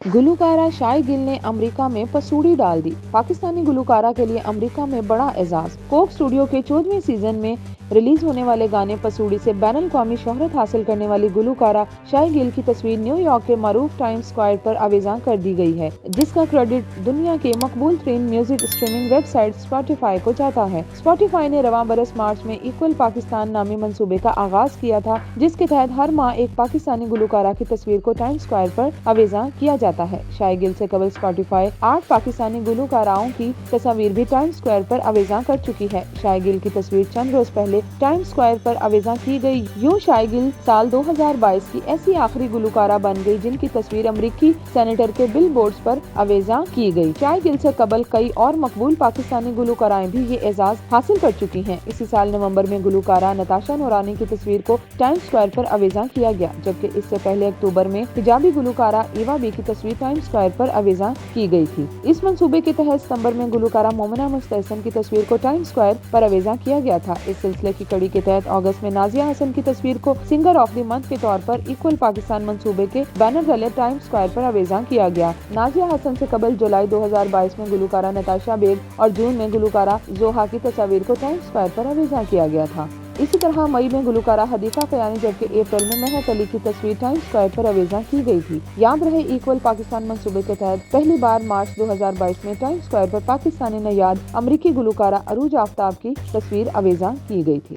गुलूकारा शाई गिल ने अमेरिका में पसूड़ी डाल दी। पाकिस्तानी गुलूकारा के लिए अमेरिका में बड़ा एजाज। कोक स्टूडियो के 14वें सीजन में रिलीज होने वाले गाने पसूड़ी से बैनुल-अक़वामी शोहरत हासिल करने वाली गुलूकारा शाई गिल की तस्वीर न्यूयॉर्क के मारूफ टाइम्स स्क्वायर पर आवेज़ां कर दी गई है, जिसका क्रेडिट दुनिया के मकबूल तरीन म्यूजिक स्ट्रीमिंग वेबसाइट स्पॉटिफाई को जाता है। स्पॉटिफाई ने रवां बरस मार्च में इक्वल पाकिस्तान नामी मंसूबे का आगाज किया था, जिसके तहत हर माह एक पाकिस्तानी गुलूकारा की तस्वीर को टाइम्स स्क्वायर पर आवेज़ां किया जाता है। शाई गिल से कबल स्पॉटिफाई 8 पाकिस्तानी गुलूकाराओं की तस्वीर भी टाइम्स स्क्वायर पर आवेज़ां कर चुकी है। शाई गिल की तस्वीर चंद रोज पहले टाइम्स स्क्वायर पर आवेज़ां की गई। यूं शाई गिल साल 2022 की ऐसी आखिरी गुलूकारा बन गई जिनकी तस्वीर अमेरिकी सेनेटर के बिल बोर्ड्स पर आवेज़ां की गई। शाई गिल से कबल कई और मकबूल पाकिस्तानी गुलूकाराएं भी ये एजाज हासिल कर चुकी हैं। इसी साल नवंबर में गुलूकारा नताशा नूरानी की तस्वीर को टाइम्स स्क्वायर पर आवेज़ां किया गया, जबकि इससे पहले अक्टूबर में हिजाबी गुलूकारा ईवा बी की तस्वीर टाइम्स स्क्वायर पर आवेज़ां की गई थी। इस मंसूबे के तहत सितंबर में गुलूकारा मोमिना मुस्तहसन की तस्वीर को टाइम्स स्क्वायर पर आवेज़ां किया गया था। इस सिलसिले की कड़ी के तहत अगस्त में नाजिया हसन की तस्वीर को सिंगर ऑफ द मंथ के तौर पर इक्वल पाकिस्तान मंसूबे के बैनर तले टाइम्स स्क्वायर पर आवेज़ां किया गया। नाजिया हसन से कबल जुलाई 2022 में गुलूकारा नताशा बेग और जून में गुलूकारा जोहा की तस्वीर को टाइम्स स्क्वायर पर आवेज़ां किया गया था। इसी तरह मई में गुलूकारा हदीफा क़यानी, जबकि अप्रैल में महक अली की तस्वीर टाइम्स स्क्वायर पर आवेज़ां की गई थी। याद रहे, इक्वल पाकिस्तान मंसूबे के तहत पहली बार मार्च 2022 में टाइम्स स्क्वायर पर पाकिस्तानी नयाद अमरीकी गुलूकारा अरूज आफ्ताब की तस्वीर आवेज़ां की गई थी।